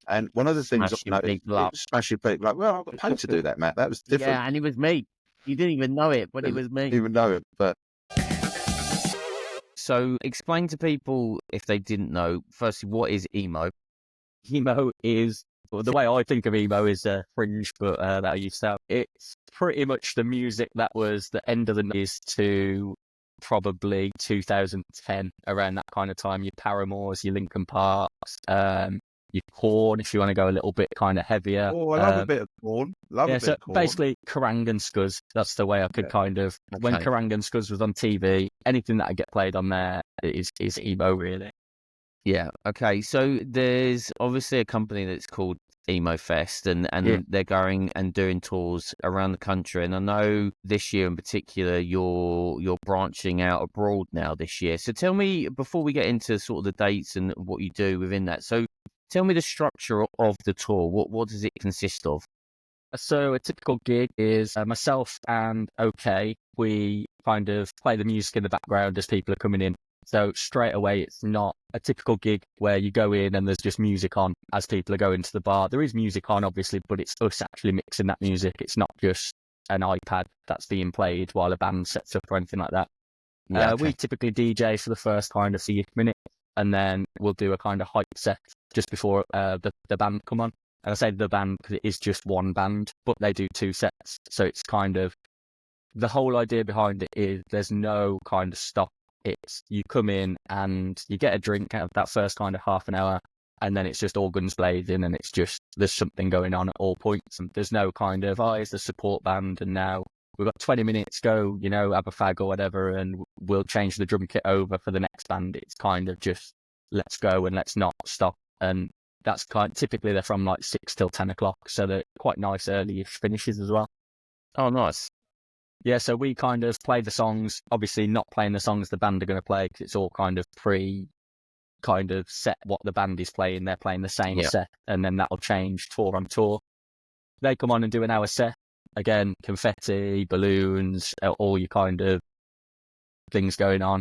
And one of the things I've Smashing noticed, people up. smashing people like, well, I got paid to do that, Matt. That was different. Yeah, and it was me. You didn't even know it, but it was me. Didn't even know it, but So explain to people if they didn't know, firstly, what is emo? Emo is, well, the way I think of emo is fringe, but that I used to have. It's pretty much the music that was the end of the 90s to probably 2010, around that kind of time. Your Paramores, your Linkin Parks, your Korn, if you want to go a little bit kind of heavier. Oh, I love a bit of Korn. Love a bit of Korn. Basically, Kerrang and Scuzz. That's the way I could kind of, when Kerrang and Scuzz was on TV, anything that I get played on there is emo, really. Yeah, okay. So there's obviously a company that's called Emo Fest, and they're going and doing tours around the country. And I know this year in particular, you're branching out abroad now this year. So tell me, before we get into sort of the dates and what you do within that, so tell me the structure of the tour. What does it consist of? So a typical gig is myself and OK. We kind of play the music in the background as people are coming in. So straight away, it's not a typical gig where you go in and there's just music on as people are going to the bar. There is music on, obviously, but it's us actually mixing that music. It's not just an iPad that's being played while a band sets up or anything like that. Yeah, okay. We typically DJ for the first kind of 3 minutes, and then we'll do a kind of hype set just before the band come on. And I say the band because it is just one band, but they do 2 sets. So it's kind of, the whole idea behind it is there's no kind of stop. It's you come in and you get a drink out of that first kind of half an hour, and then it's just all guns blazing, and it's just, there's something going on at all points. And there's no kind of, it's the support band, and now we've got 20 minutes, go, have a fag or whatever, and we'll change the drum kit over for the next band. It's kind of just, let's go and let's not stop. And that's typically they're from like 6 till 10 o'clock, so they're quite nice early-ish finishes as well. Oh, nice. Yeah, so we kind of play the songs, obviously not playing the songs the band are going to play, because it's all kind of kind of set what the band is playing. They're playing the same set, and then that'll change tour on tour. They come on and do an hour set. Again, confetti, balloons, all your kind of things going on.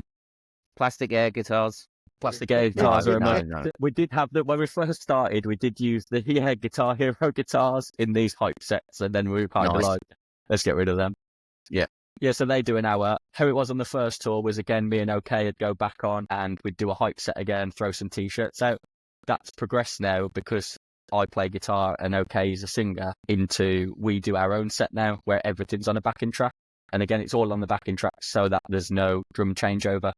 Plastic air guitars. Plastic air guitars. We did have when we first started, we did use the Guitar Hero guitars in these hype sets, and then we were kind of like, let's get rid of them. Yeah, so they do an hour. How it was on the first tour was, again, me and OK would go back on and we'd do a hype set again, throw some T-shirts out. That's progressed now because I play guitar and OK is a singer, into we do our own set now where everything's on a backing track. And again, it's all on the backing track so that there's no drum changeover.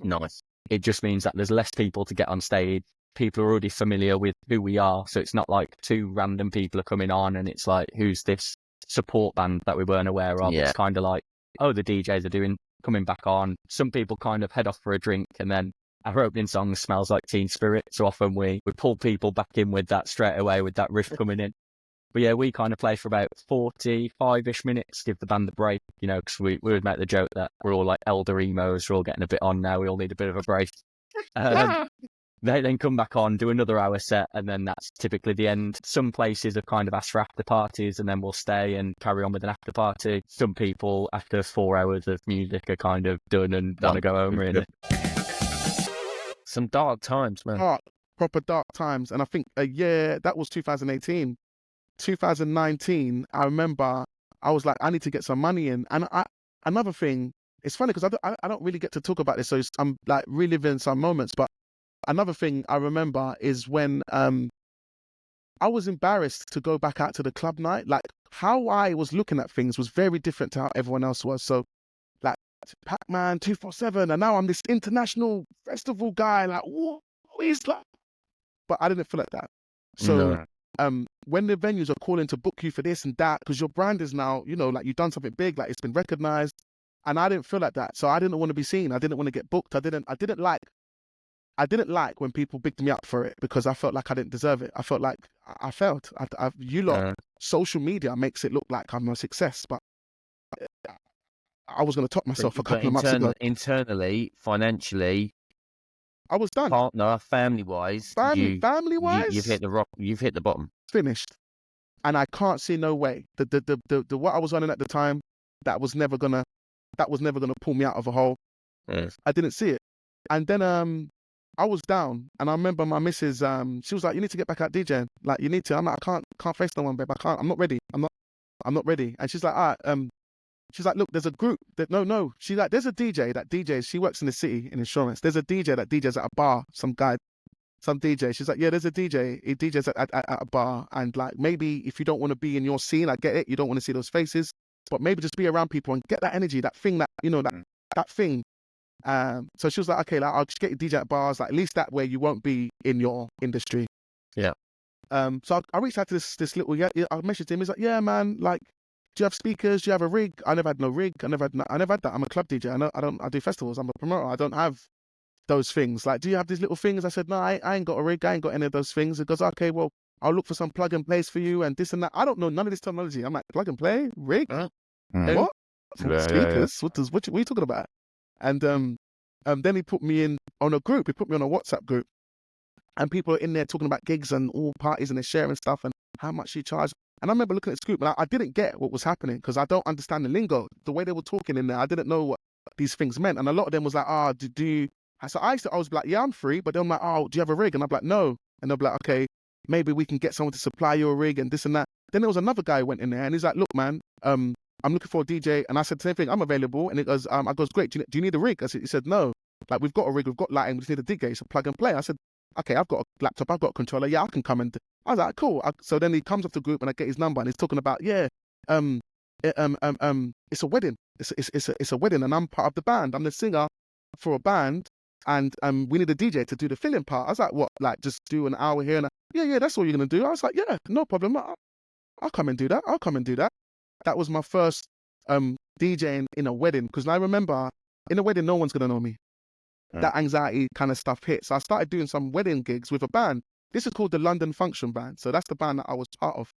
Nice. It just means that there's less people to get on stage. People are already familiar with who we are. So it's not like 2 random people are coming on and it's like, who's this support band that we weren't aware of? It's kind of like, the DJs are coming back on. Some people kind of head off for a drink, and then our opening song Smells Like Teen Spirit, so often we pull people back in with that straight away, with that riff coming in. But yeah, we kind of play for about 45-ish minutes, give the band a break, because we would make the joke that we're all like elder emos, we're all getting a bit on now, we all need a bit of a break. They then come back on, do another hour set, and then that's typically the end. Some places have kind of asked for after parties, and then we'll stay and carry on with an after party. Some people, after 4 hours of music, are kind of done and want to go home, really. Some dark times, man. Proper dark times. And I think a year, that was 2018. 2019, I remember I was like, I need to get some money in. And another thing, it's funny because I don't really get to talk about this, so I'm like reliving some moments, but another thing I remember is when I was embarrassed to go back out to the club night. Like, how I was looking at things was very different to how everyone else was. So, like, Pac-Man, 247, and now I'm this international festival guy. Like, what is that? But I didn't feel like that. So, when the venues are calling to book you for this and that, because your brand is now, like, you've done something big, like it's been recognized, and I didn't feel like that. So I didn't want to be seen. I didn't want to get booked. I didn't like when people bigged me up for it, because I felt like I didn't deserve it. I felt like I failed. Social media makes it look like I'm a success, but I was going to top myself a couple of months ago. Internally, financially, I was done. Partner, family-wise, family-wise, you've hit the rock. You've hit the bottom. Finished, and I can't see no way. The what I was running at the time, that was never gonna that was never going to pull me out of a hole. I didn't see it. And then I was down, and I remember my missus, she was like, you need to get back out DJing. Like, you need to. I'm like, I can't face no one, babe. I can't. I'm not ready. I'm not ready. And she's like, all right, she's like, look, there's a group that, no. She's like, there's a DJ that DJs. She works in the city in insurance. There's a DJ that DJs at a bar, some DJ. She's like, yeah, there's a DJ. He DJs at a bar. And like, maybe if you don't want to be in your scene, I get it. You don't want to see those faces, but maybe just be around people and get that energy, that thing that, you know, that thing. So she was like, okay, like, I'll just get you DJ at bars. Like, at least that way you won't be in your industry. Yeah. So I reached out to this little, I messaged him. He's like, yeah, man, like, do you have speakers? Do you have a rig? I never had no rig. I never had that. I'm a club DJ. I do festivals. I'm a promoter. I don't have those things. Like, do you have these little things? I said, no, I ain't got a rig. I ain't got any of those things. It goes, okay, well, I'll look for some plug and plays for you and this and that. I don't know none of this terminology. I'm like, plug and play? Rig? What? Yeah, Speakers? What are you talking about? And then he put me on a group. He put me on a WhatsApp group. And people are in there talking about gigs and all parties and they're sharing stuff and how much you charge. And I remember looking at this group and I didn't get what was happening because I don't understand the lingo. The way they were talking in there, I didn't know what these things meant. And a lot of them was like, do you... So I was like, yeah, I'm free. But then I'm like, do you have a rig? And I'm like, no. And they'll be like, okay, maybe we can get someone to supply you a rig and this and that. Then there was another guy who went in there and he's like, look, man, I'm looking for a DJ. And I said the same thing, I'm available. And it goes, I goes, great, do you need a rig? He said, no. Like, we've got a rig, we've got lighting, we just need a DJ, so plug and play. I said, okay, I've got a laptop, I've got a controller, yeah, I can come and... I was like, cool. So then he comes off the group and I get his number and he's talking about, it's a wedding. It's a wedding and I'm part of the band. I'm the singer for a band and we need a DJ to do the filling part. I was like, what? Like, just do an hour here and yeah, that's all you're going to do? I was like, yeah, no problem. I'll come and do that. That was my first DJing in a wedding because I remember in a wedding, no one's going to know me. That anxiety kind of stuff hit. So I started doing some wedding gigs with a band. This is called the London Function Band. So that's the band that I was part of.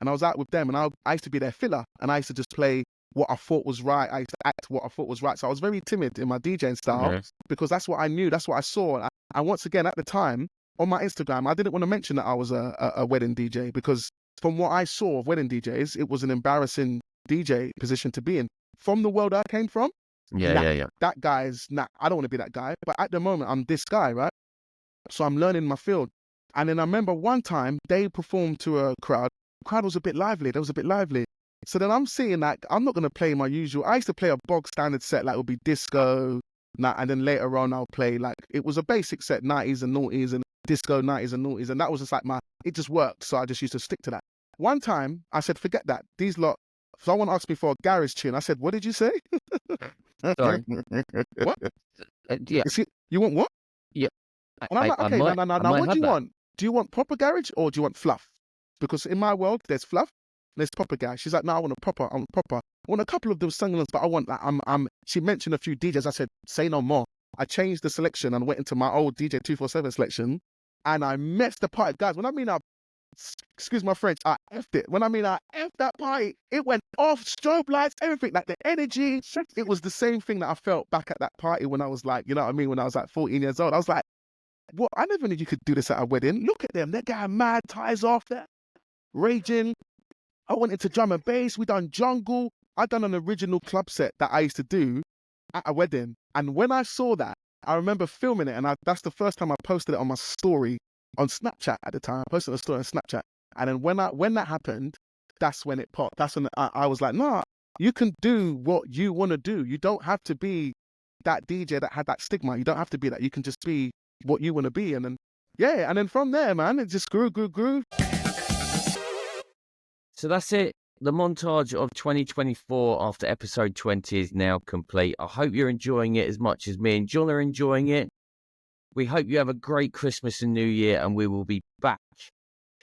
And I was out with them and I used to be their filler and I used to just play what I thought was right. I used to act what I thought was right. So I was very timid in my DJing style because that's what I knew. That's what I saw. And once again, at the time, on my Instagram, I didn't want to mention that I was a wedding DJ because from what I saw of wedding DJs, it was an embarrassing DJ position to be in. From the world I came from, Yeah. that guy's I don't want to be that guy. But at the moment, I'm this guy, right? So I'm learning my field. And then I remember one time they performed to a crowd. The crowd was a bit lively. They was a bit lively. So then I'm seeing like, I'm not going to play my usual. I used to play a bog standard set, like it would be disco. And then later on, I'll play like, it was a basic set, 90s and noughties and disco, 90s and noughties. And that was just like it just worked. So I just used to stick to that. One time I said, forget that. These lot, someone asked me for a garage tune. I said, what did you say? Sorry. What? Yeah. You want what? Yeah. And I'm like, okay, now what do you want? Do you want proper garage or do you want fluff? Because in my world, there's fluff, and there's proper garage. She's like, no, I want proper. I want a couple of those singles, but I want like, she mentioned a few DJs. I said, say no more. I changed the selection and went into my old DJ 247 selection, and I messed the party. Guys, when I mean excuse my French, I effed it. When I mean I effed that party, it went off, strobe lights, everything, like the energy. It was the same thing that I felt back at that party when I was like, you know what I mean, when I was like 14 years old. I was like, what? I never knew you could do this at a wedding. Look at them. They're getting mad, ties off there, raging. I went into drum and bass. We done jungle. I done an original club set that I used to do at a wedding. And when I saw that, I remember filming it. And that's the first time I posted it on my story on Snapchat at the time. I posted a story on Snapchat. And then when that happened, that's when it popped. That's when I was like, nah, you can do what you want to do. You don't have to be that DJ that had that stigma. You don't have to be that. You can just be what you want to be. And then, yeah, and then from there, man, it just grew. So that's it. The montage of 2024 after episode 20 is now complete. I hope you're enjoying it as much as me and John are enjoying it. We hope you have a great Christmas and New Year, and we will be back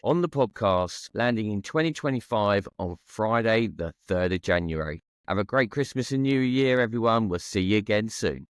on the podcast landing in 2025 on Friday, the 3rd of January. Have a great Christmas and New Year, everyone. We'll see you again soon.